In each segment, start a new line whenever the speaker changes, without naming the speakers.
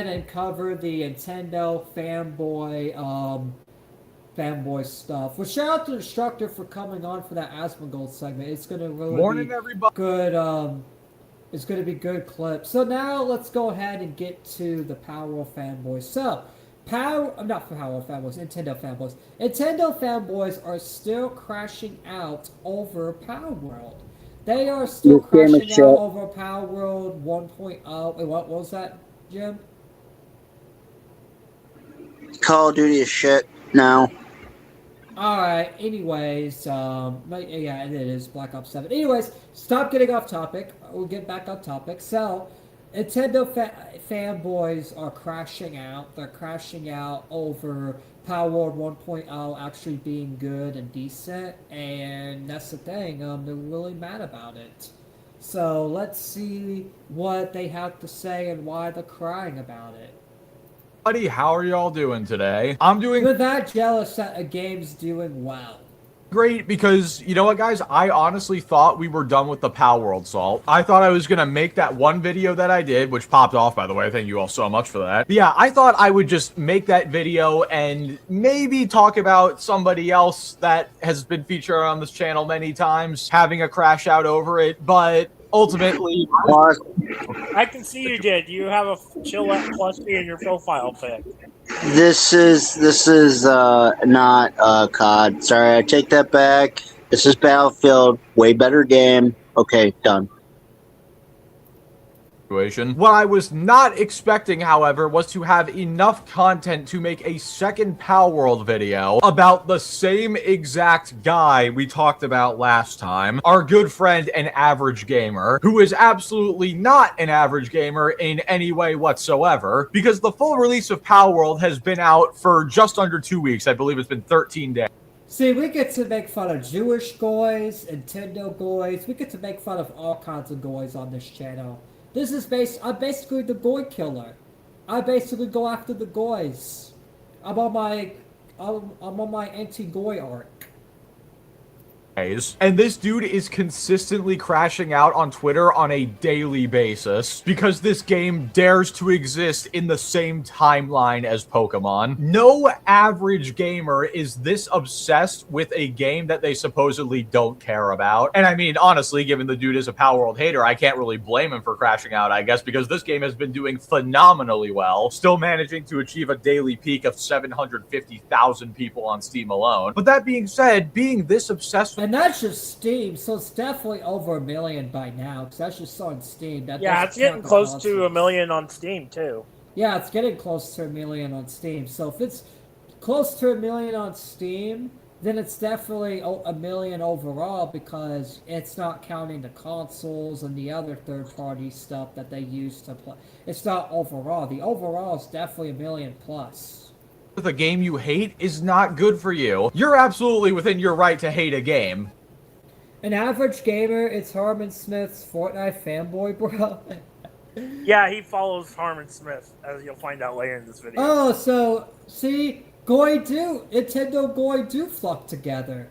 ahead and cover the Nintendo fanboy stuff. Well, shout out to the instructor for coming on for that Asmongold segment. It's gonna really
Morning,
be
everybody.
good. It's gonna be good clips. So now let's go ahead and get to the Palworld fanboys. So, not Palworld fanboys, Nintendo fanboys. Nintendo fanboys are still crashing out over Palworld. They are still
This game is
crashing
shit.
out over Palworld 1.0. Wait, what was that, Jim?
Call of Duty is shit now.
Alright, anyways, yeah, it is Black Ops 7. Anyways, stop getting off topic. We'll get back on topic. So, Nintendo fanboys are crashing out. They're crashing out over Palworld 1.0 actually being good and decent, and that's the thing. They're really mad about it. So, let's see what they have to say and why they're crying about it.
Buddy, how are y'all doing today? I'm doing
You're that jealous that a game's doing well.
great because, you know what, guys? I honestly thought we were done with the Palworld Salt. I thought I was going to make that one video that I did, which popped off, by the way. Thank you all so much for that. But yeah, I thought I would just make that video and maybe talk about somebody else that has been featured on this channel many times, having a crash out over it, but ultimately...
I can see you did. You have a Chillette plushie in your profile pic.
This is not COD. Sorry, I take that back. This is Battlefield. Way better game. Okay, done.
What I was not expecting, however, was to have enough content to make a second Palworld video about the same exact guy we talked about last time, our good friend and average gamer, who is absolutely not an average gamer in any way whatsoever, because the full release of Palworld has been out for just under 2 weeks. I believe it's been 13 days.
See, we get to make fun of Jewish goys, Nintendo goys. We get to make fun of all kinds of goys on this channel. This is I'm basically the goy killer. I basically go after the goys. I'm on my anti-goy arc.
And this dude is consistently crashing out on Twitter on a daily basis because this game dares to exist in the same timeline as Pokemon. No average gamer is this obsessed with a game that they supposedly don't care about. And I mean, honestly, given the dude is a Palworld hater, I can't really blame him for crashing out, I guess, because this game has been doing phenomenally well, still managing to achieve a daily peak of 750,000 people on Steam alone. But that being said, being this obsessed with...
And that's just Steam, so it's definitely over 1 million by now, because that's just on Steam.
Yeah, it's getting close to 1 million on Steam, too.
Yeah, it's getting close to 1 million on Steam. So if it's close to 1 million on Steam, then it's definitely 1 million overall, because it's not counting the consoles and the other third-party stuff that they use to play. It's not overall. The overall is definitely 1 million plus.
With a game you hate is not good for you. You're absolutely within your right to hate a game.
An average gamer, it's Harmon Smith's Fortnite fanboy, bro.
Yeah, he follows Harmon Smith, as you'll find out later in this video.
Oh, so, see, Nintendo Goy do flock together.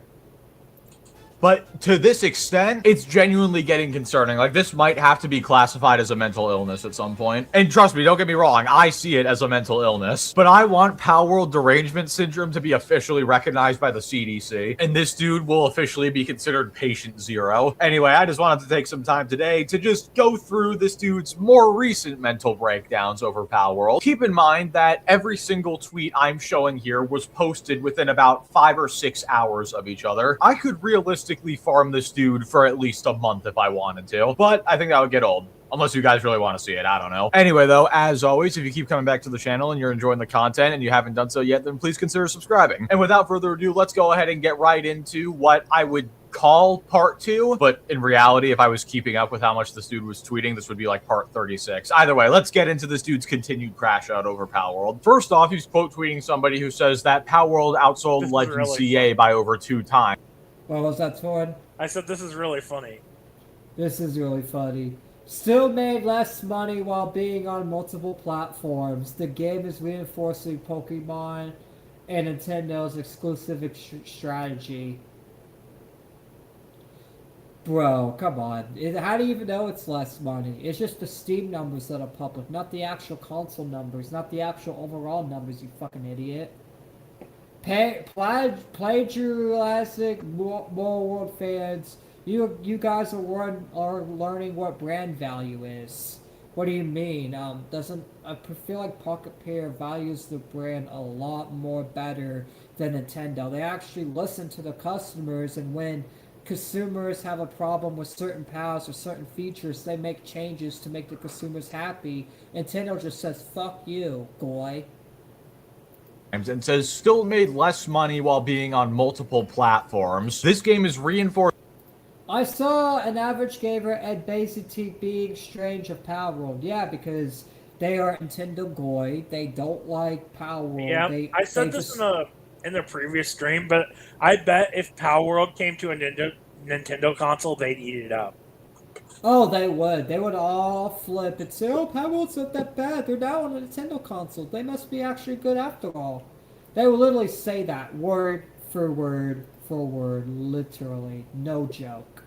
But to this extent, it's genuinely getting concerning. Like, this might have to be classified as a mental illness at some point. And trust me, don't get me wrong, I see it as a mental illness. But I want Palworld derangement syndrome to be officially recognized by the CDC. And this dude will officially be considered patient 0. Anyway, I just wanted to take some time today to just go through this dude's more recent mental breakdowns over Palworld. Keep in mind that every single tweet I'm showing here was posted within about 5 or 6 hours of each other. I could realistically farm this dude for at least a month if I wanted to, but I think that would get old. Unless you guys really want to see it, I don't know. Anyway, though, as always, if you keep coming back to the channel and you're enjoying the content and you haven't done so yet, then please consider subscribing. And without further ado, let's go ahead and get right into what I would call part 2, but in reality, if I was keeping up with how much this dude was tweeting, this would be like part 36. Either way, let's get into this dude's continued crash out over Palworld. First off, he's quote tweeting somebody who says that Palworld outsold Legend
really
CA by over 2 times.
What was that, Torn?
I said this is really funny.
This is really funny. Still made less money while being on multiple platforms. The game is reinforcing Pokemon and Nintendo's exclusive strategy. Bro, come on. How do you even know it's less money? It's just the Steam numbers that are public, not the actual console numbers, not the actual overall numbers, you fucking idiot. Plagiarizing more world fans. You guys are learning what brand value is. What do you mean? I feel like Pocket Pair values the brand a lot more better than Nintendo. They actually listen to the customers, and when consumers have a problem with certain powers or certain features, they make changes to make the consumers happy. Nintendo just says, fuck you, goy.
And says still made less money while being on multiple platforms. This game is reinforced.
I saw an average gamer at basically being strange of Palworld. Yeah, because they are Nintendo goy. They don't like Palworld.
Yeah, I said this in the previous stream, but I bet if Palworld came to a Nintendo console, they'd eat it up.
Oh, they would. They would all flip and say, oh, Palworld's not that bad. They're now on a Nintendo console. They must be actually good after all. They would literally say that word for word for word, literally. No joke.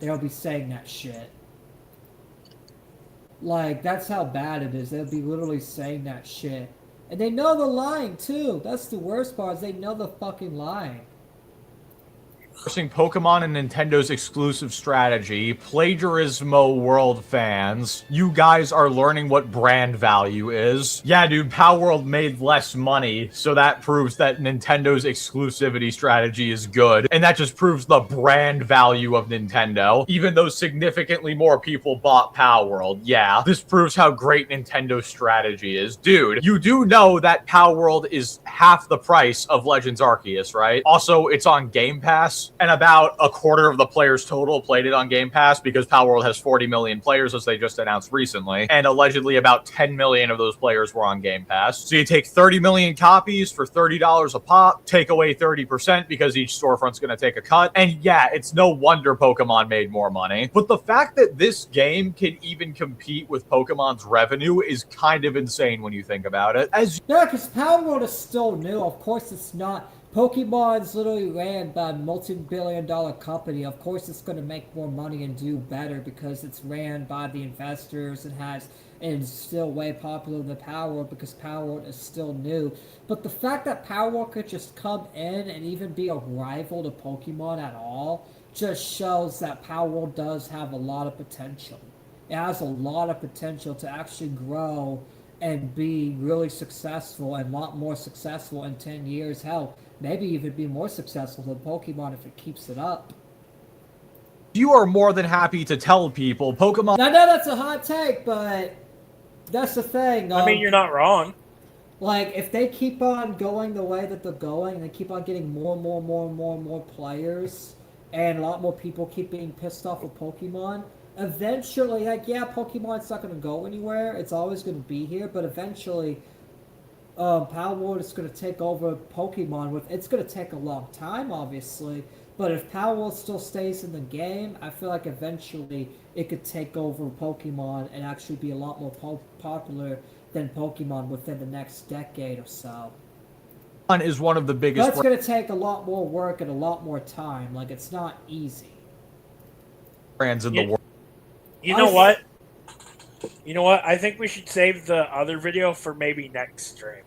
They'll be saying that shit. Like, that's how bad it is. They'll be literally saying that shit. And they know they're lying, too. That's the worst part, is they know they're fucking lying.
Pokemon and Nintendo's exclusive strategy, plagiarismo world fans. You guys are learning what brand value is. Yeah, dude, Palworld made less money, so that proves that Nintendo's exclusivity strategy is good. And that just proves the brand value of Nintendo. Even though significantly more people bought Palworld, yeah. This proves how great Nintendo's strategy is. Dude, you do know that Palworld is half the price of Legends Arceus, right? Also, it's on Game Pass. And about a quarter of the players total played it on Game Pass because Palworld has 40 million players, as they just announced recently. And allegedly about 10 million of those players were on Game Pass. So you take 30 million copies for $30 a pop, take away 30% because each storefront's going to take a cut. And yeah, it's no wonder Pokemon made more money. But the fact that this game can even compete with Pokemon's revenue is kind of insane when you think about it.
Yeah, because Palworld is still new. Of course it's not. Pokemon's literally ran by a multi-billion-dollar company. Of course it's going to make more money and do better because it's ran by the investors and is still way popular than Palworld because Palworld is still new. But the fact that Palworld could just come in and even be a rival to Pokemon at all just shows that Palworld does have a lot of potential. It has a lot of potential to actually grow and be really successful and a lot more successful in 10 years. Hell, maybe even be more successful than Pokemon if it keeps it up.
You are more than happy to tell people Pokemon...
I know that's a hot take, but that's the thing.
I mean, you're not wrong.
Like, if they keep on going the way that they're going, and they keep on getting more players, and a lot more people keep being pissed off with Pokemon, eventually, like, yeah, Pokemon's not going to go anywhere. It's always going to be here, but eventually... Palworld is going to take over Pokemon. It's going to take a long time, obviously, but if Palworld still stays in the game, I feel like eventually it could take over Pokemon and actually be a lot more popular than Pokemon within the next decade or so.
Is one of the biggest...
That's going to take a lot more work and a lot more time. Like, it's not easy.
Brands in the world.
You know what? You know what? I think we should save the other video for maybe next stream.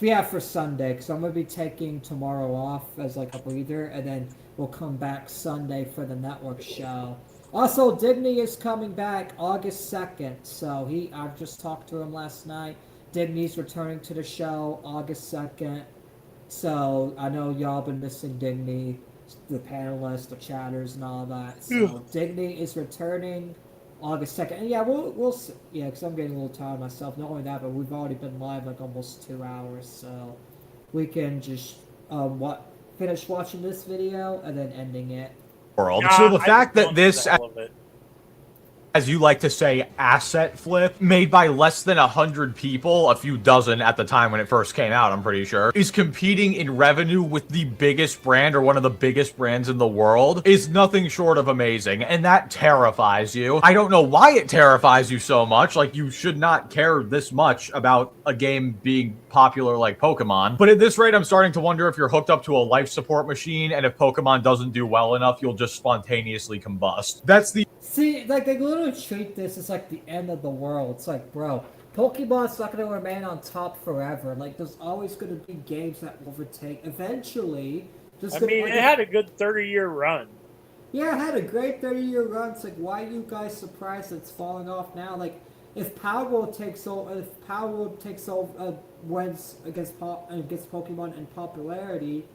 Yeah, for Sunday, because I'm going to be taking tomorrow off as like a breather, and then we'll come back Sunday for the network show. Also, Digny is coming back August 2nd, so I just talked to him last night. Digny's returning to the show August 2nd, so I know y'all been missing Digny, the panelists, the chatters, and all that. So Digny is returning August 2nd. And yeah, we'll see. Yeah, because I'm getting a little tired myself. Not only that, but we've already been live like almost 2 hours, so we can just finish watching this video and then ending it.
So the fact that this as you like to say, asset flip, made by less than 100 people, a few dozen at the time when it first came out, I'm pretty sure, is competing in revenue with the biggest brand or one of the biggest brands in the world, is nothing short of amazing, and that terrifies you. I don't know why it terrifies you so much, like, you should not care this much about a game being popular like Pokemon, but at this rate, I'm starting to wonder if you're hooked up to a life support machine, and if Pokemon doesn't do well enough, you'll just spontaneously combust. That's the
See, like, they literally treat this as, like, the end of the world. It's like, bro, Pokemon's not going to remain on top forever. Like, there's always going to be games that overtake. Eventually,
I mean, it had a good 30-year run.
Yeah, it had a great 30-year run. It's like, why are you guys surprised it's falling off now? Like, if Palworld takes over, wins against Pokemon in popularity,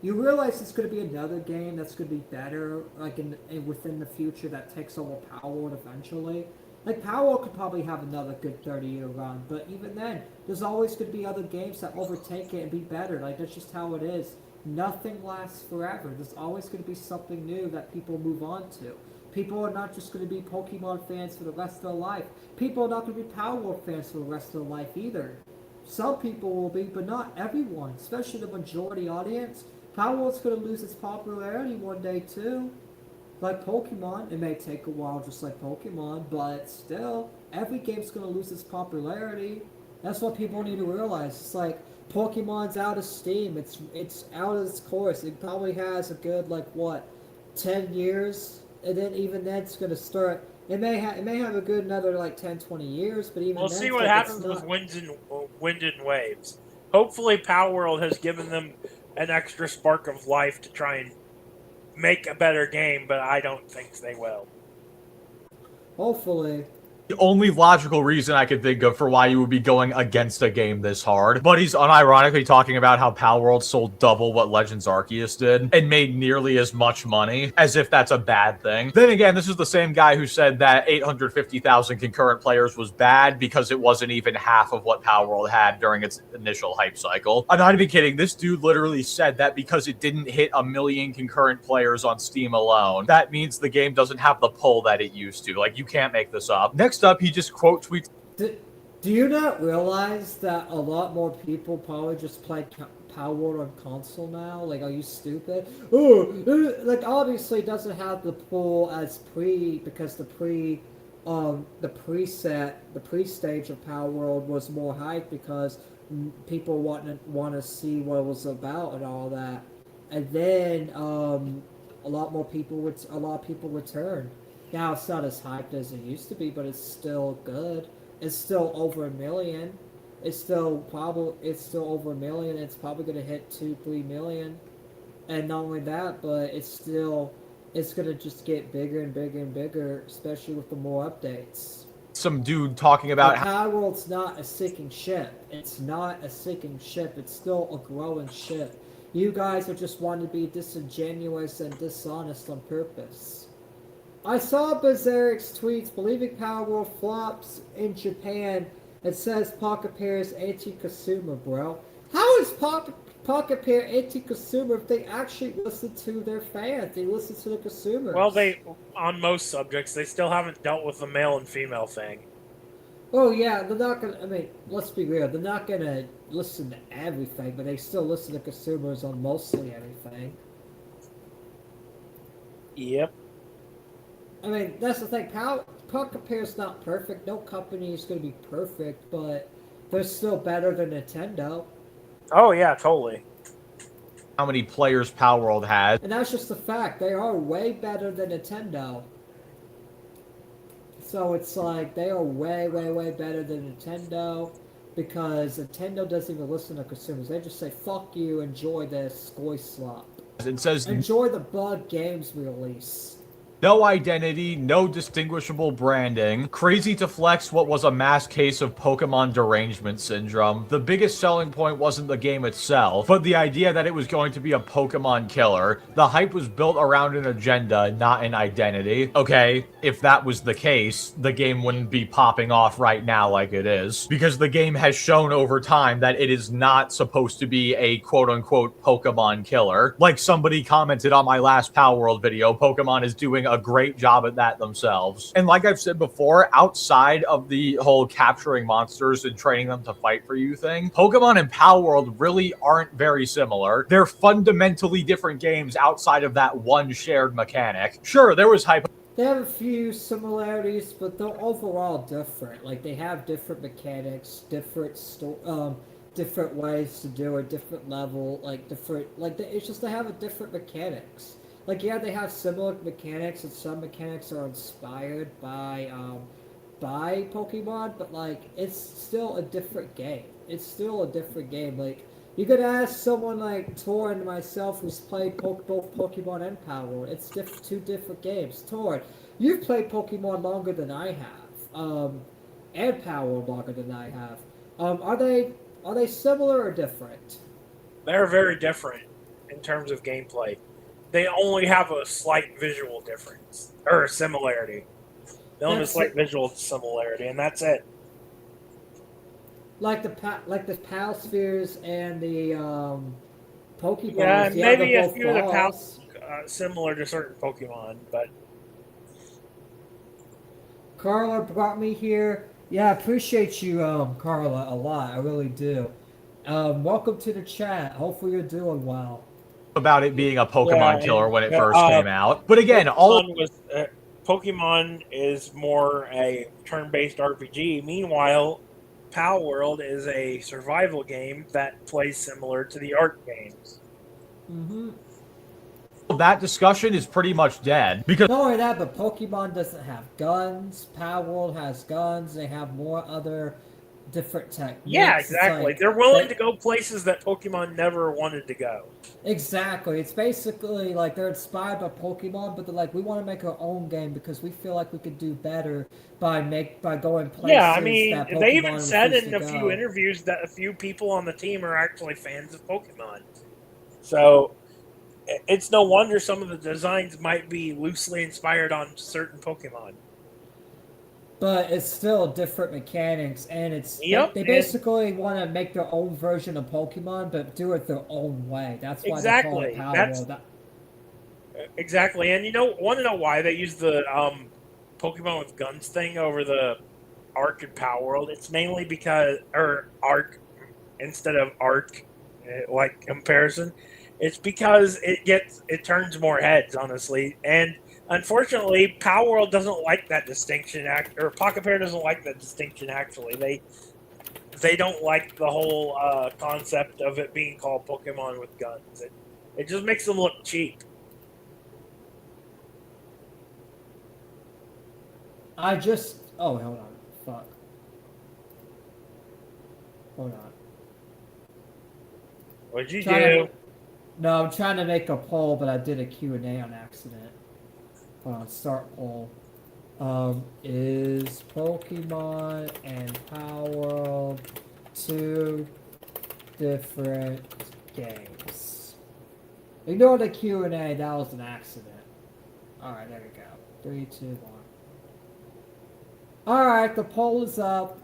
you realize it's going to be another game that's going to be better, like within the future, that takes over Palworld eventually. Like, Palworld could probably have another good 30-year run, but even then, there's always going to be other games that overtake it and be better. Like, that's just how it is. Nothing lasts forever. There's always going to be something new that people move on to. People are not just going to be Pokemon fans for the rest of their life. People are not going to be Palworld fans for the rest of their life either. Some people will be, but not everyone, especially the majority audience. Palworld's going to lose its popularity one day too. Like Pokemon, it may take a while just like Pokemon, but still, every game's going to lose its popularity. That's what people need to realize. It's like, Pokemon's out of steam. It's out of its course. It probably has a good, 10 years, and then even then it's going to start. It may have a good another 10, 20 years, but even
We'll
then,
see what happens with Wind and Waves. Hopefully, Palworld has given them an extra spark of life to try and make a better game, but I don't think they will.
Hopefully.
the only logical reason I could think of for why you would be going against a game this hard. But he's unironically talking about how Palworld sold double what Legends Arceus did and made nearly as much money, as if that's a bad thing. Then again, this is the same guy who said that 850,000 concurrent players was bad because it wasn't even half of what Palworld had during its initial hype cycle. I'm not even kidding. This dude literally said that because it didn't hit 1 million concurrent players on Steam alone, that means the game doesn't have the pull that it used to. Like, you can't make this up. Next up, he just quote tweets.
Do you not realize that a lot more people probably just play Palworld on console now? Like, are you stupid? Oh, like, obviously it doesn't have the pull as because the pre-stage of Palworld was more hype because people want to see what it was about and all that. And then a lot of people return. Now it's not as hyped as it used to be, but it's still good. It's still over 1 million. It's still over 1 million. It's probably gonna hit 2-3 million. And not only that, but it's gonna just get bigger and bigger and bigger, especially with the more updates.
Some dude talking about
how Palworld's not a sinking ship. It's not a sinking ship. It's still a growing ship. You guys are just wanting to be disingenuous and dishonest on purpose. I saw Berserk's tweets believing Palworld flops in Japan and says Pocket Pair is anti-consumer, bro. How is Pocket Pair anti-consumer if they actually listen to their fans? They listen to the consumers.
Well, on most subjects, they still haven't dealt with the male and female thing.
Oh yeah, they're not gonna, I mean, let's be real, they're not gonna listen to everything, but they still listen to consumers on mostly everything.
Yep.
I mean, that's the thing. Pocket Pair's not perfect. No company is going to be perfect, but they're still better than Nintendo.
Oh, yeah, totally.
how many players Palworld has.
And that's just the fact. They are way better than Nintendo. So it's like, they are way, way, way better than Nintendo because Nintendo doesn't even listen to consumers. They just say, fuck you, enjoy this Skoy slop.
It says
enjoy the bug games we release.
no identity, no distinguishable branding. Crazy to flex what was a mass case of Pokemon derangement syndrome. The biggest selling point wasn't the game itself, but the idea that it was going to be a Pokemon killer. The hype was built around an agenda, not an identity. Okay, if that was the case, the game wouldn't be popping off right now like it is, because the game has shown over time that it is not supposed to be a quote-unquote Pokemon killer. Like somebody commented on my last Palworld video, Pokemon is doing a great job at that themselves. And like I've said before, outside of the whole capturing monsters and training them to fight for you thing, Pokemon and Palworld really aren't very similar. They're fundamentally different games outside of that one shared mechanic. Sure, there was hype.
They have a few similarities, but they're overall different. Like they have different mechanics, different ways to do it, different level, like different. It's just they have a different mechanics. Like yeah, they have similar mechanics, and some mechanics are inspired by Pokemon, but like it's still a different game. It's still a different game. Like you could ask someone like Tor and myself who's played both Pokemon and Power. It's two different games. Tor, you've played Pokemon longer than I have, and Power longer than I have. Are they similar or different?
They're very different in terms of gameplay. They only have a slight visual difference or similarity. They only have a slight visual similarity, and that's it.
Like the Pal Spheres and the Pokeballs.
Yeah, maybe
they're
a
both
few of the
balls.
Pals similar to certain Pokemon, but
Carla brought me here. Yeah, I appreciate you, Carla, a lot. I really do. Welcome to the chat. Hopefully you're doing well.
About it being a Pokemon killer when it first came out. But again,
Pokemon is more a turn-based RPG. Meanwhile, Palworld is a survival game that plays similar to the art games.
Mm-hmm.
that discussion is pretty much dead because
not only that, but Pokemon doesn't have guns. Palworld has guns. They have more other different techniques.
Yeah, exactly. They're willing to go places that Pokemon never wanted to go.
Exactly. It's basically like they're inspired by Pokemon, but they're like, we want to make our own game because we feel like we could do better by going places.
Yeah, I mean,
that
they
Pokemon
even said in a
refuse to
few
go.
interviews that a few people on the team are actually fans of Pokemon. So it's no wonder some of the designs might be loosely inspired on certain Pokemon.
But it's still different mechanics, and they basically want to make their own version of Pokemon, but do it their own way. That's why they call it Palworld.
Exactly, and want to know why they use the Pokemon with guns thing over the Arc and Palworld? It's mainly because, or Arc instead of Arc, like comparison. It's because it turns more heads, honestly, and unfortunately, Palworld doesn't like that distinction. Or Pocket Pair doesn't like that distinction. Actually, they don't like the whole concept of it being called Pokemon with guns. It just makes them look cheap.
Oh, hold on. Fuck. Hold on.
What'd you do?
No, I'm trying to make a poll, but I did a Q&A on accident. Hold on, start poll. Is Pokemon and Palworld two different games? Ignore the Q&A, that was an accident. Alright, there we go. 3, 2, 1. Alright, the poll is up.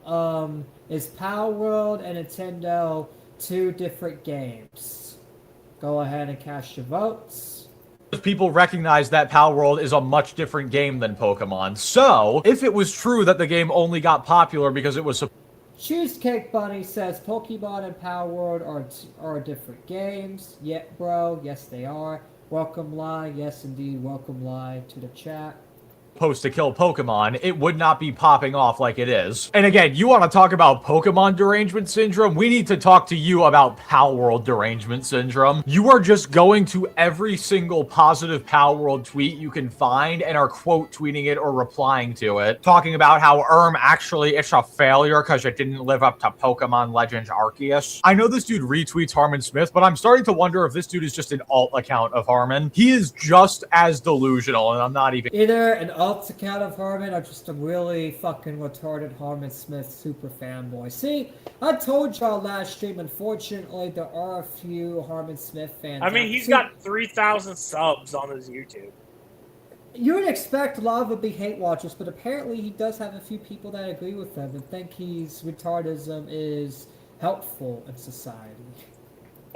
Is Palworld and Nintendo two different games? Go ahead and cast your votes.
People recognize that Palworld is a much different game than Pokemon. So, if it was true that the game only got popular because it was...
Cheesecake Bunny says Pokemon and Palworld are different games. Yeah, bro. Yes, they are. Welcome, Lai. Yes, indeed. Welcome, Lai, to the chat.
Supposed to kill Pokemon, it would not be popping off like it is. And again, you want to talk about Pokemon derangement syndrome? We need to talk to you about Palworld derangement syndrome. You are just going to every single positive Palworld tweet you can find and are quote tweeting it or replying to it, talking about how actually it's a failure because it didn't live up to Pokemon Legends Arceus. I know this dude retweets Harmon Smith, but I'm starting to wonder if this dude is just an alt account of Harmon. He is just as delusional, and I'm not even...
Either an alt account of Harmon or just a really fucking retarded Harmon Smith super fanboy. See, I told y'all last stream, unfortunately, there are a few Harmon Smith fans.
I mean, he's got 3,000 subs on his YouTube.
You would expect a lot of them to be hate watchers, but apparently he does have a few people that agree with him and think retardism is helpful in society.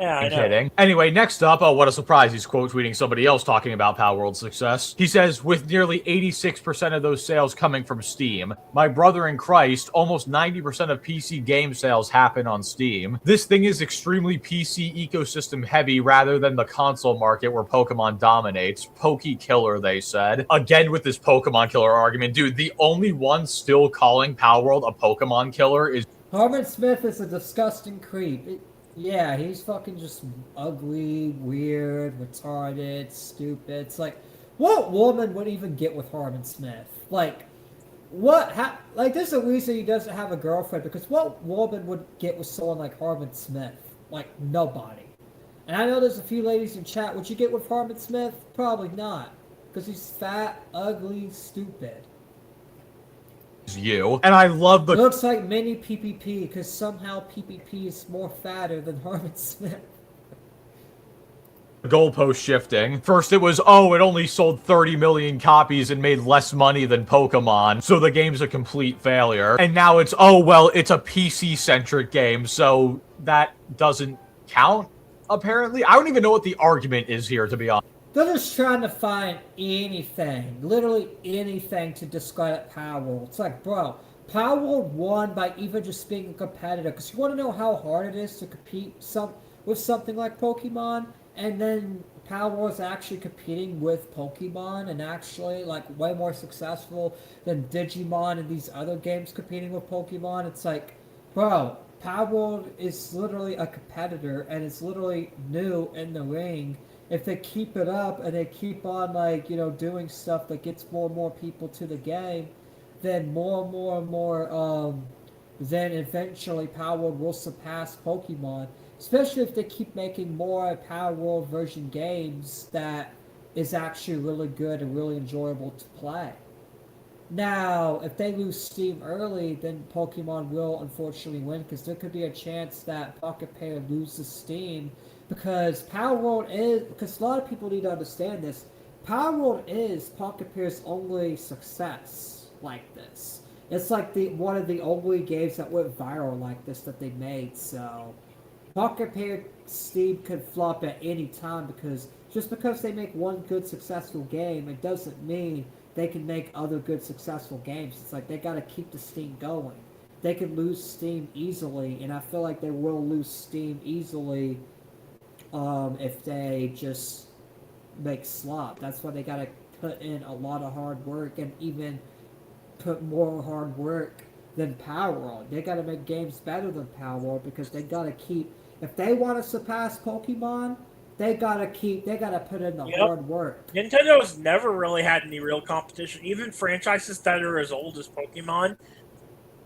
Yeah, I
I'm
know.
kidding. Anyway, next up, oh, what a surprise, he's quote tweeting somebody else talking about Palworld's success. He says, with nearly 86% of those sales coming from Steam, my brother in Christ, almost 90% of PC game sales happen on Steam. This thing is extremely PC ecosystem heavy rather than the console market where Pokemon dominates. Poke killer, they said. Again with this Pokemon killer argument. Dude, the only one still calling Palworld a Pokemon killer is
Harmon Smith is a disgusting creep. Yeah, he's fucking just ugly, weird, retarded, stupid. It's like, what woman would even get with Harmon Smith? Like, what? Like, there's a reason he doesn't have a girlfriend, because what woman would get with someone like Harmon Smith? Like, nobody. And I know there's a few ladies in chat. Would you get with Harmon Smith? Probably not. Because he's fat, ugly, stupid.
you. And I love the
Looks like mini PPP, because somehow PPP is more fatter than Harmon Smith.
goalpost shifting. First it was, oh, it only sold 30 million copies and made less money than Pokemon, so the game's a complete failure. And now it's, oh, well, it's a PC-centric game, so that doesn't count, apparently. I don't even know what the argument is here, to be honest.
They're just trying to find anything, literally anything to discredit Palworld. It's like, bro, Palworld won by even just being a competitor. Because you want to know how hard it is to compete with something like Pokemon, and then Palworld's actually competing with Pokemon and actually like way more successful than Digimon and these other games competing with Pokemon. It's like, bro, Palworld is literally a competitor and it's literally new in the ring. If they keep it up and they keep on, like, you know, doing stuff that gets more and more people to the game, then more and more and more, then eventually Palworld will surpass Pokemon. Especially if they keep making more Palworld version games that is actually really good and really enjoyable to play. Now, if they lose Steam early, then Pokemon will unfortunately win, because there could be a chance that Pocket Pair loses Steam. Because Palworld is, because a lot of people need to understand this, Palworld is Pocket Pair's only success like this. It's like one of the only games that went viral like this that they made, so Pocket Pair Steam could flop at any time, because just because they make one good successful game, it doesn't mean they can make other good successful games. It's like they gotta keep the Steam going. They can lose Steam easily, and I feel like they will lose Steam easily if they just make slop. That's why they gotta put in a lot of hard work, and even put more hard work than Palworld. They gotta make games better than Palworld, because they gotta keep, if they want to surpass Pokemon, they gotta put in the hard work.
Nintendo's never really had any real competition. Even franchises that are as old as Pokemon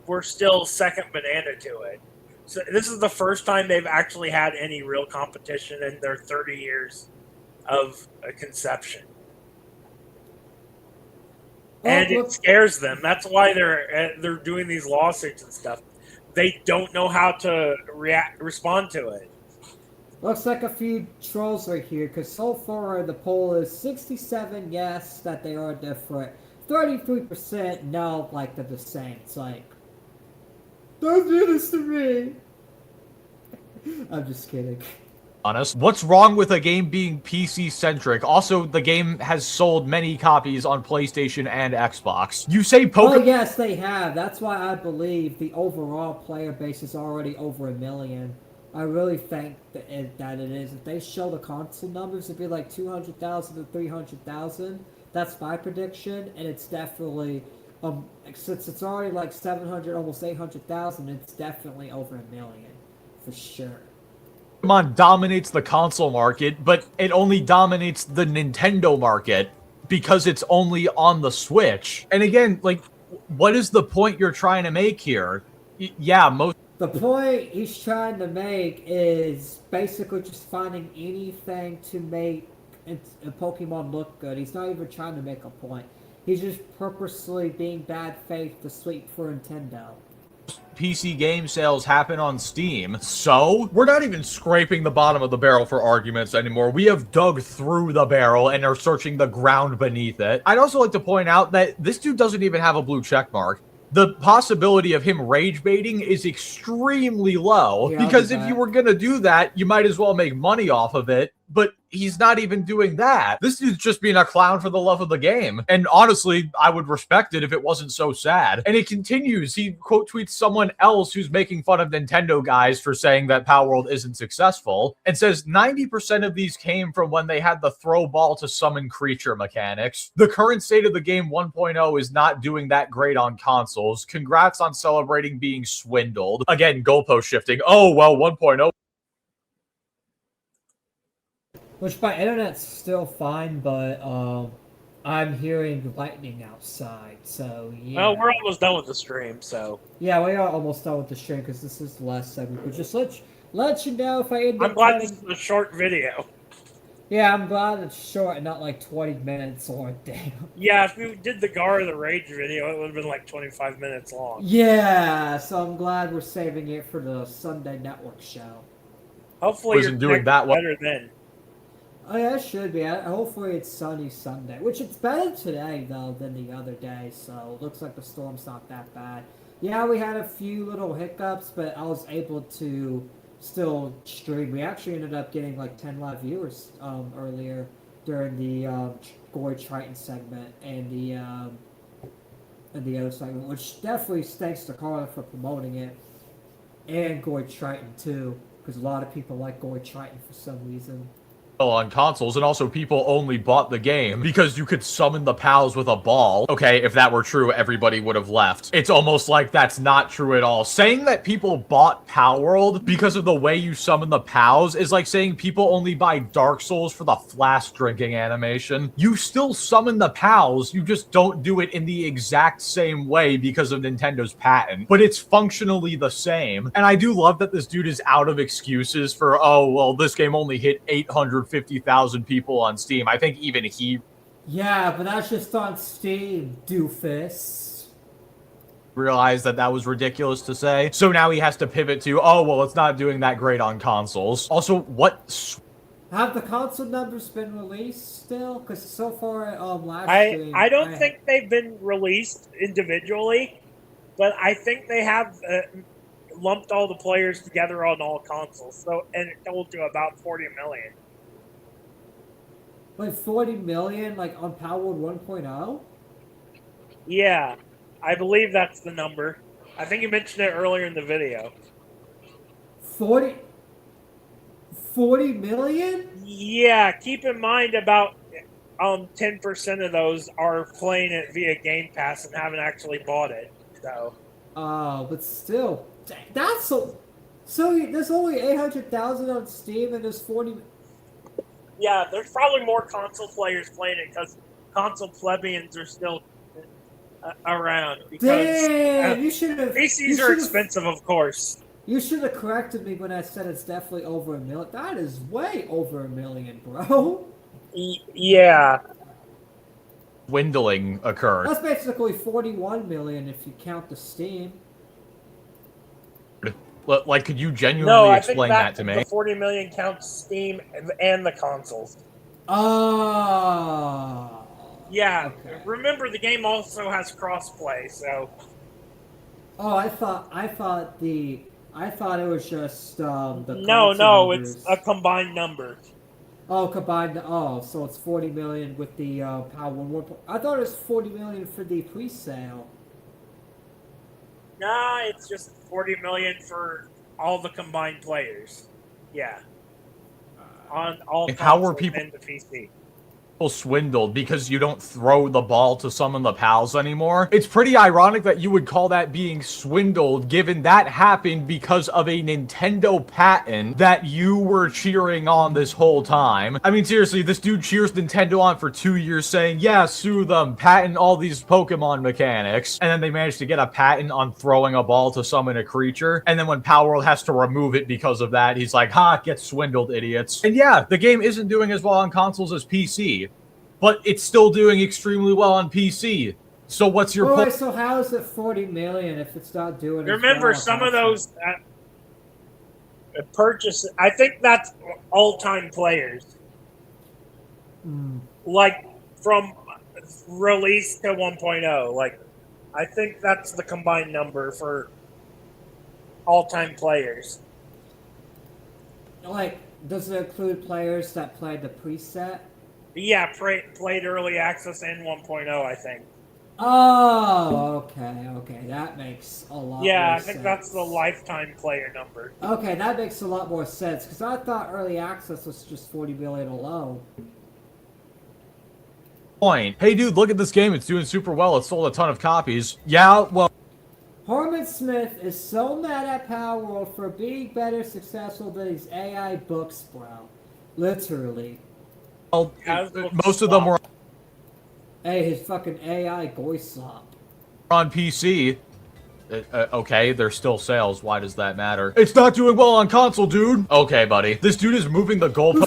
were still second banana to it. So this is the first time they've actually had any real competition in their 30 years of conception. And it scares them. That's why they're doing these lawsuits and stuff. They don't know how to respond to it.
Looks like a few trolls are here, because so far the poll is 67 yes that they are different, 33% no, like they're the same. It's like, don't do this to me. I'm just kidding.
Honest. What's wrong with a game being PC-centric? Also, the game has sold many copies on PlayStation and Xbox. You say Pokemon...
Oh, yes, they have. That's why I believe the overall player base is already over 1 million. I really think that it is. If they show the console numbers, it'd be like 200,000 to 300,000. That's my prediction, and it's definitely... since it's already like 700, almost 800,000, it's definitely over 1 million. For sure.
Pokemon dominates the console market, but it only dominates the Nintendo market because it's only on the Switch. And again, like, what is the point you're trying to make here? The
point he's trying to make is basically just finding anything to make a Pokemon look good. He's not even trying to make a point. He's just purposely being bad faith to sweep for Nintendo.
PC game sales happen on Steam, so we're not even scraping the bottom of the barrel for arguments anymore. We have dug through the barrel and are searching the ground beneath it. I'd also like to point out that this dude doesn't even have a blue check mark. the possibility of him rage baiting is extremely low.
Yeah, I'll
Because
do
if
that.
you were going to do that, you might as well make money off of it. But he's not even doing that. This dude's just being a clown for the love of the game. And honestly, I would respect it if it wasn't so sad. And it continues. He quote tweets someone else who's making fun of Nintendo guys for saying that Palworld isn't successful and says 90% of these came from when they had the throw ball to summon creature mechanics. The current state of the game 1.0 is not doing that great on consoles. Congrats on celebrating being swindled. Again, goalpost shifting. Oh, well, 1.0.
Which my internet's still fine, but I'm hearing lightning outside, so yeah.
Well, we're almost done with the stream, so
Yeah, we are almost done with the stream because this is the last segment. But just let you know if I end up
I'm glad
cutting-
this is a short video.
Yeah, I'm glad it's short and not like 20 minutes or damn.
Yeah, if we did the Gar of the Rage video, it would have been like 25 minutes long.
Yeah, so I'm glad we're saving it for the Sunday Network show.
Hopefully,
Wasn't doing that well.
better then.
Oh yeah, it should be. Hopefully it's sunny Sunday, which it's better today though than the other day. So it looks like the storm's not that bad. Yeah, we had a few little hiccups, but I was able to still stream. We actually ended up getting like 10 live viewers earlier during the Gory Triton segment and the other segment, which definitely thanks to Carla for promoting it, and Gory Triton too, because a lot of people like Gory Triton for some reason.
On consoles, and also people only bought the game because you could summon the pals with a ball. Okay, if that were true, everybody would have left. It's almost like that's not true at all. Saying that people bought Palworld because of the way you summon the pals is like saying people only buy Dark Souls for the flask drinking animation. You still summon the pals, you just don't do it in the exact same way because of Nintendo's patent, but it's functionally the same. And I do love that this dude is out of excuses for, oh, well, this game only hit 850,000 people on Steam. I think even he
Yeah, but that's just on Steam, doofus.
realized that that was ridiculous to say. So now he has to pivot to, oh, well, it's not doing that great on consoles. Also, what?
Have the console numbers been released still? Because so far, last stream,
I don't think they've been released individually, but I think they have lumped all the players together on all consoles. So, and it totaled to about 40 million.
Like 40 million, like on Palworld 1.0?
Yeah, I believe that's the number. I think you mentioned it earlier in the video.
40 million?
Yeah, keep in mind about 10% of those are playing it via Game Pass and haven't actually bought it. So.
But still, that's so there's only 800,000 on Steam and there's 40.
Yeah, there's probably more console players playing it because console plebeians are still around. Because,
Damn, you should have.
PCs are expensive, of course.
You should have corrected me when I said it's definitely over a million. That is way over a million, bro.
Yeah.
Dwindling occurred.
That's basically 41 million if you count the Steam.
Like, could you genuinely explain that to me?
The 40 million counts Steam and the consoles.
Oh.
Yeah.
Okay.
Remember, the game also has crossplay, so.
Oh, I thought it was just the.
No, it's a combined number.
Oh, combined. Oh, so it's 40 million with the Power 1. I thought it was 40 million for the pre-sale.
Nah, it's just 40 million for all the combined players. Yeah. On all
And how were
consoles
people-
and the PC.
Swindled because you don't throw the ball to summon the pals anymore. It's pretty ironic that you would call that being swindled, given that happened because of a Nintendo patent that you were cheering on this whole time. I mean, seriously, this dude cheers Nintendo on for 2 years saying, yeah, sue them, patent all these Pokemon mechanics, and then they managed to get a patent on throwing a ball to summon a creature, and then when Palworld has to remove it because of that, he's like, ha, get swindled, idiots. And yeah, the game isn't doing as well on consoles as PC, but it's still doing extremely well on PC. So what's your point?
So how is it 40 million if it's not doing?
Remember,
as well
some
on
of those purchases, I think that's all-time players.
Mm.
Like, from release to 1.0. Like, I think that's the combined number for all-time players.
Like, does it include players that played the preset?
Yeah, played early access and 1.0, I think.
Oh, okay, that makes a lot
Yeah,
more
I think
sense.
that's the lifetime player number.
Okay, that makes a lot more sense, because I thought early access was just 40 million alone.
Point. Hey, dude, look at this game. It's doing super well. It sold a ton of copies. Yeah, well...
Harmon Smith is so mad at Palworld for being better successful than his AI books, bro. Literally.
Well, most of them were
Hey, his fucking AI Goislop.
on PC. Okay, there's still sales. Why does that matter? It's not doing well on console, dude. Okay, buddy. This dude is moving the goalpost.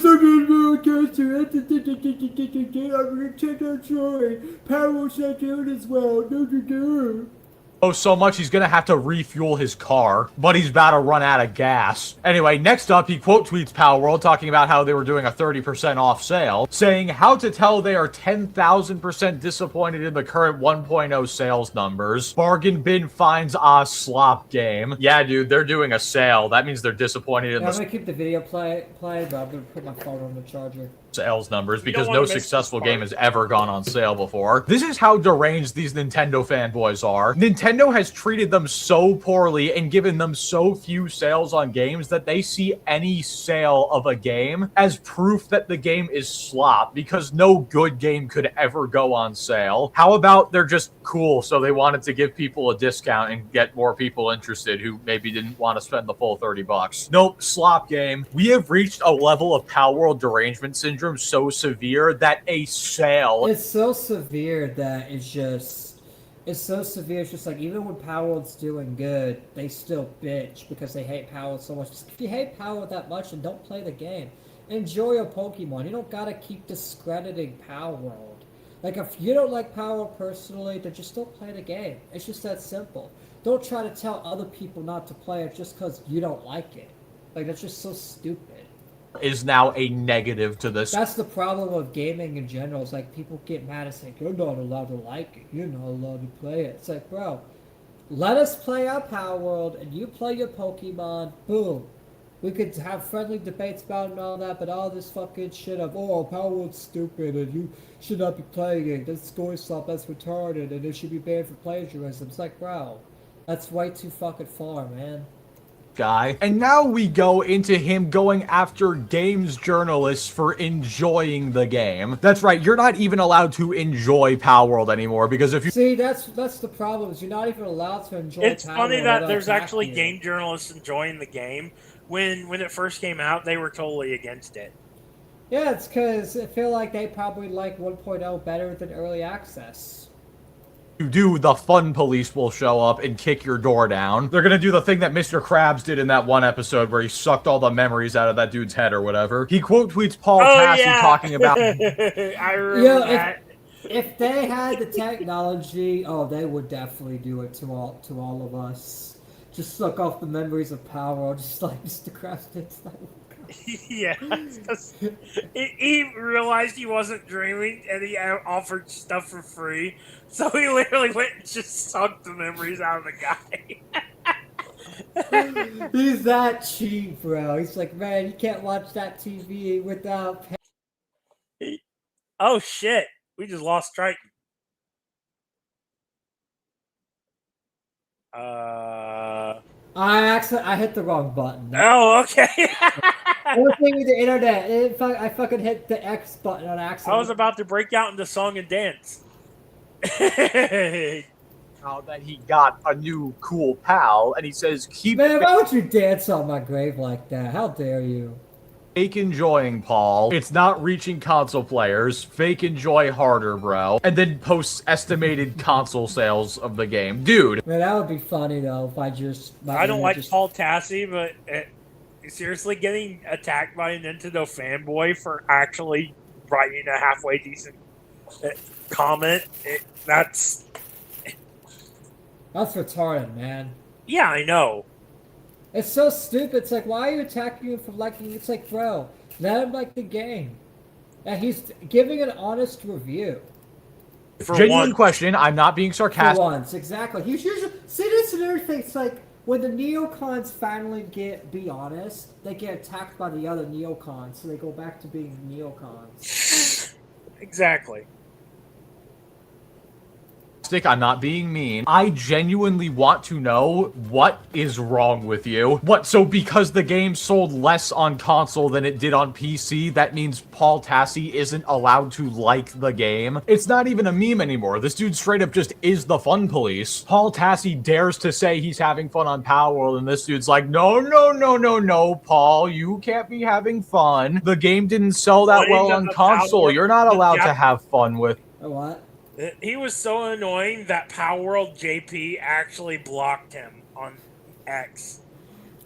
Palworld's not doing as well.
Oh, so much he's gonna have to refuel his car, but he's about to run out of gas. Anyway, next up, he quote tweets Palworld talking about how they were doing a 30% off sale, saying how to tell they are 10,000% disappointed in the current 1.0 sales numbers. Bargain bin finds slop game. Yeah, dude, they're doing a sale. That means they're disappointed in
I'm
the
gonna keep the video playing, but I'm gonna put my phone on the charger.
Sales numbers because
don't
no
wanna miss
successful
this part.
game has ever gone on sale before. This is how deranged these Nintendo fanboys are. Nintendo has treated them so poorly and given them so few sales on games that they see any sale of a game as proof that the game is slop because no good game could ever go on sale. How about they're just cool, so they wanted to give people a discount and get more people interested who maybe didn't want to spend the full $30. Nope, slop game. We have reached a level of Palworld derangement syndrome so severe that a sale...
It's so severe that it's so severe. It's just like, even when Palworld's doing good, they still bitch because they hate Palworld so much. If you hate Palworld that much, then don't play the game. Enjoy your Pokemon. You don't gotta keep discrediting Palworld. Like, if you don't like Palworld personally, then just don't play the game. It's just that simple. Don't try to tell other people not to play it just because you don't like it. Like, that's just so stupid.
is now a negative to this.
That's the problem with gaming in general. It's like people get mad and say, you're not allowed to like it. You're not allowed to play it. It's like, bro, let us play our Palworld and you play your Pokemon. Boom. We could have friendly debates about it and all that, but all this fucking shit of, oh, Palworld's stupid and you should not be playing it. That's Goislop, that's retarded, and it should be banned for plagiarism. It's like, bro, that's way too fucking far, man.
Guy. And now we go into him going after games journalists for enjoying the game. That's right, you're not even allowed to enjoy Palworld anymore because if you
see, that's the problem, is you're not even allowed to enjoy
It's
Palworld
funny that
without
there's actually
attacking
game journalists enjoying the game. When it first came out, they were totally against it.
Yeah, it's because I feel like they probably like 1.0 better than early access.
you do, the fun police will show up and kick your door down. They're gonna do the thing that Mr. Krabs did in that one episode where he sucked all the memories out of that dude's head or whatever. He quote tweets Paul Tassi talking about...
I remember that.
If they had the technology, oh, they would definitely do it to all of us. Just suck off the memories of Palworld, just like Mr. Krabs did.
Yeah, he realized he wasn't dreaming, and he offered stuff for free. So he literally went and just sucked the memories out of the
guy. He's that cheap, bro. He's like, man, you can't watch that TV without pay.
Oh shit, we just lost Triton.
I hit the wrong button.
Oh, okay.
One thing with the internet, I fucking hit the X button on accident.
I was about to break out into song and dance.
Now that he got a new cool pal, and he says, keep...
Man, why would you dance on my grave like that? How dare you?
Fake enjoying, Paul. It's not reaching console players. Fake enjoy harder, bro. And then posts estimated console sales of the game. Dude.
Man, that would be funny, though, if I just...
I don't like Paul Tassi, but seriously, getting attacked by a Nintendo fanboy for actually writing a halfway decent comment, that's
retarded, man.
Yeah, I know.
It's so stupid. It's like, why are you attacking him for liking? It's like, bro, let him like the game. And he's giving an honest review.
For
Genuine
one.
question. I'm not being
For
sarcastic.
once, exactly. He's usually see this and another thing. It's like when the neocons finally be honest, they get attacked by the other neocons, so they go back to being neocons.
Exactly.
I'm not being mean. I genuinely want to know what is wrong with you. What, so because the game sold less on console than it did on PC, that means Paul Tassi isn't allowed to like the game? It's not even a meme anymore. This dude straight up just is the fun police. Paul Tassi dares to say he's having fun on Palworld, and this dude's like, no, no, no, no, no, Paul, you can't be having fun. The game didn't sell that well on console. You're not allowed to have fun with.
What?
He was so annoying that Palworld JP actually blocked him on X.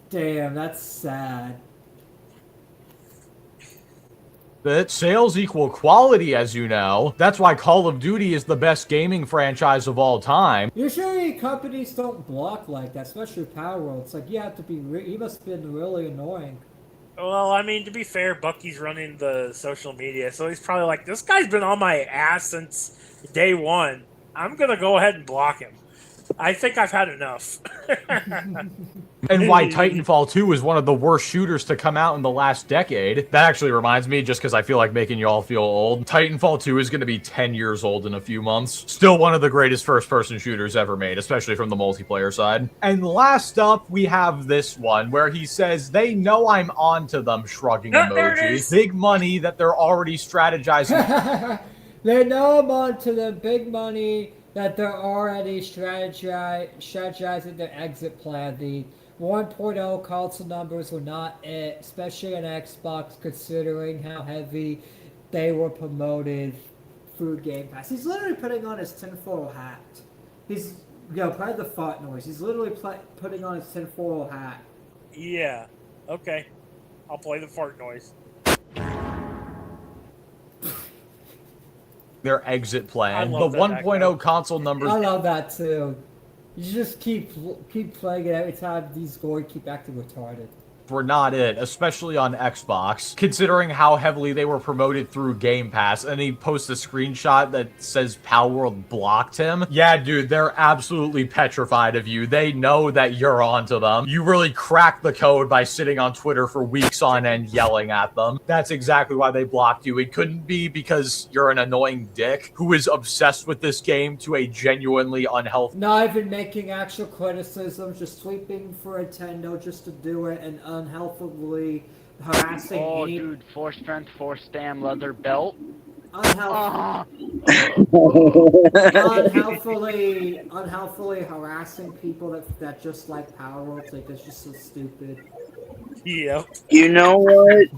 Damn, that's sad.
That sales equal quality, as you know. That's why Call of Duty is the best gaming franchise of all time.
Usually companies don't block like that, especially Palworld. It's like you have to be. He must have been really annoying.
Well, I mean, to be fair, Bucky's running the social media, so he's probably like, this guy's been on my ass since day one. I'm gonna go ahead and block him. I think I've had enough.
And why Titanfall 2 is one of the worst shooters to come out in the last decade. That actually reminds me, just because I feel like making you all feel old, Titanfall 2 is going to be 10 years old in a few months. Still one of the greatest first-person shooters ever made, especially from the multiplayer side. And last up, we have this one, where he says, they know I'm onto them, shrugging emoji. Big money that they're already strategizing.
They know I'm onto the big money that they're already strategizing their exit plan. The 1.0 console numbers were not it, especially on Xbox, considering how heavy they were promoted through Game Pass. He's literally putting on his tinfoil hat. He's, play the fart noise. He's literally putting on his tinfoil hat.
Yeah. Okay. I'll play the fart noise.
Their exit plan. The
love that
1.0 console numbers.
I love that too. You just keep playing it every time these gory keep acting retarded.
Were not it, especially on Xbox, considering how heavily they were promoted through Game Pass. And he posts a screenshot that says Palworld blocked him. Yeah, dude, they're absolutely petrified of you. They know that you're onto them. You really cracked the code by sitting on Twitter for weeks on end yelling at them. That's exactly why they blocked you. It couldn't be because you're an annoying dick who is obsessed with this game to a genuinely unhealthy.
Not even making actual criticisms, just sweeping for Nintendo just to do it and unhealthily harassing any...
dude, 4 strength, 4 stam, leather belt.
Unhealthily harassing people that just like Palworld. Like, that's just so stupid.
Yep.
You know what?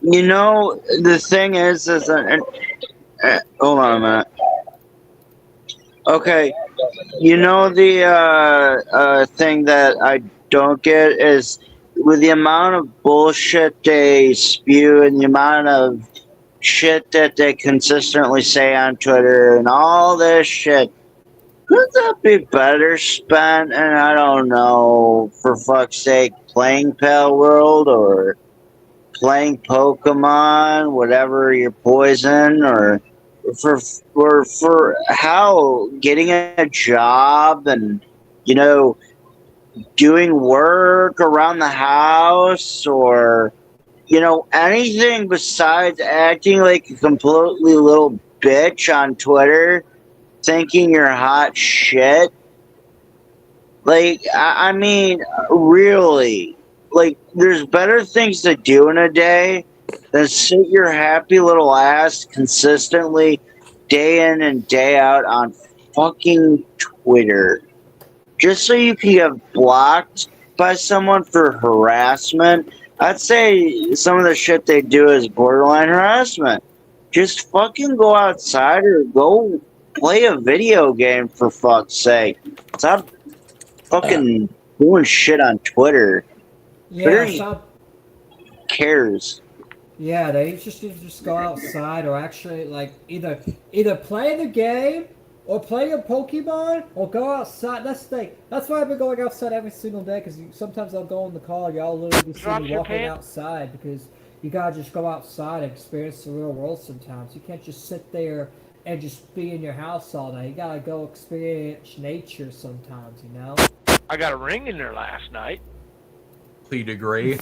The thing is hold on a minute. Okay, the thing that I don't get is with the amount of bullshit they spew and the amount of shit that they consistently say on Twitter and all this shit, could that be better spent? And I don't know, for fuck's sake, playing Palworld or playing Pokemon, whatever your poison, or for how getting a job and doing work around the house, or anything besides acting like a completely little bitch on Twitter, thinking you're hot shit. Like, I mean, really, like, there's better things to do in a day than sit your happy little ass consistently day in and day out on fucking Twitter just so you can get blocked by someone for harassment. I'd say some of the shit they do is borderline harassment. Just fucking go outside or go play a video game, for fuck's sake. Stop fucking doing shit on Twitter.
Yeah,
cares.
Yeah, they just go outside or actually like either play the game or play a Pokemon or go outside. That's the thing. That's why I've been going outside every single day, because sometimes I'll go in the car and y'all literally be seeing me walking outside because You gotta just go outside and experience the real world sometimes. You can't just sit there and just be in your house all day. You gotta go experience nature sometimes, you know?
I got a ring in there last night.
Complete agree.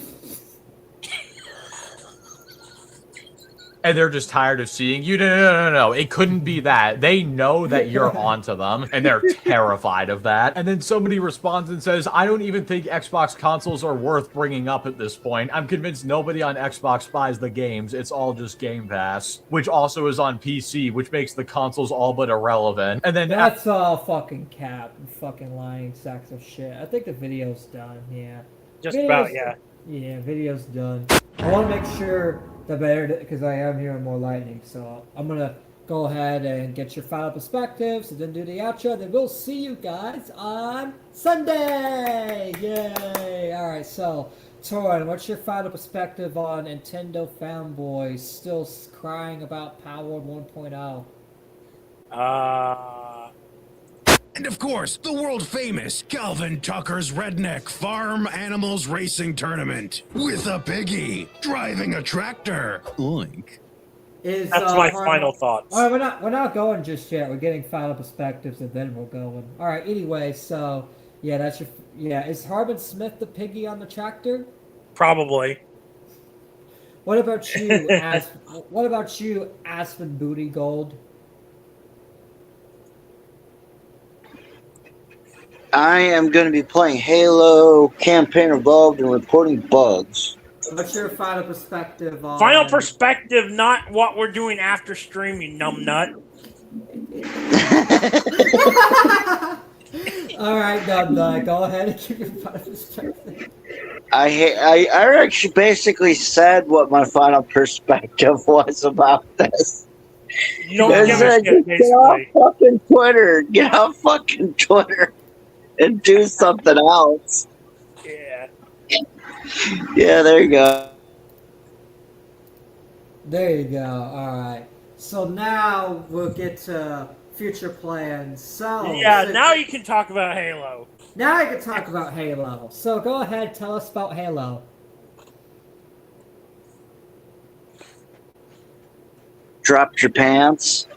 And they're just tired of seeing you. No. It couldn't be that. They know that you're onto them, and they're terrified of that. And then somebody responds and says, I don't even think Xbox consoles are worth bringing up at this point. I'm convinced nobody on Xbox buys the games. It's all just Game Pass, which also is on PC, which makes the consoles all but irrelevant. And then
That's all fucking cap and fucking lying sacks of shit. I think the video's done, yeah.
Just about, yeah.
Yeah, video's done. I want to make sure the better, because I am hearing more lightning, so I'm going to go ahead and get your final perspectives and then do the outro. Then we'll see you guys on Sunday! Yay! Alright, so, Torin, what's your final perspective on Nintendo fanboys still crying about Palworld 1.0?
And of course, the world-famous Calvin Tucker's Redneck Farm Animals Racing Tournament with a piggy driving a tractor. Oink.
That's my final thoughts.
All right, we're not going just yet. We're getting final perspectives, and then we're going. All right. Anyway, so yeah, that's your Is Harbin Smith the piggy on the tractor?
Probably.
What about you? What about you, Aspen Booty Gold?
I am going to be playing Halo Campaign Evolved and reporting bugs.
What's your final perspective on...
Final perspective, not what we're doing after stream, you numbnut.
Alright, numbnut, go ahead and give your final perspective.
I actually basically said what my final perspective was about this.
You don't give a shit,
Get
basically.
off fucking Twitter. Get off fucking Twitter. And do something else.
Yeah.
Yeah, there you go.
There you go. Alright. So now we'll get to future plans. So
Yeah, now you can talk about Halo.
Now I can talk about Halo. So go ahead, tell us about Halo.
Dropped your pants.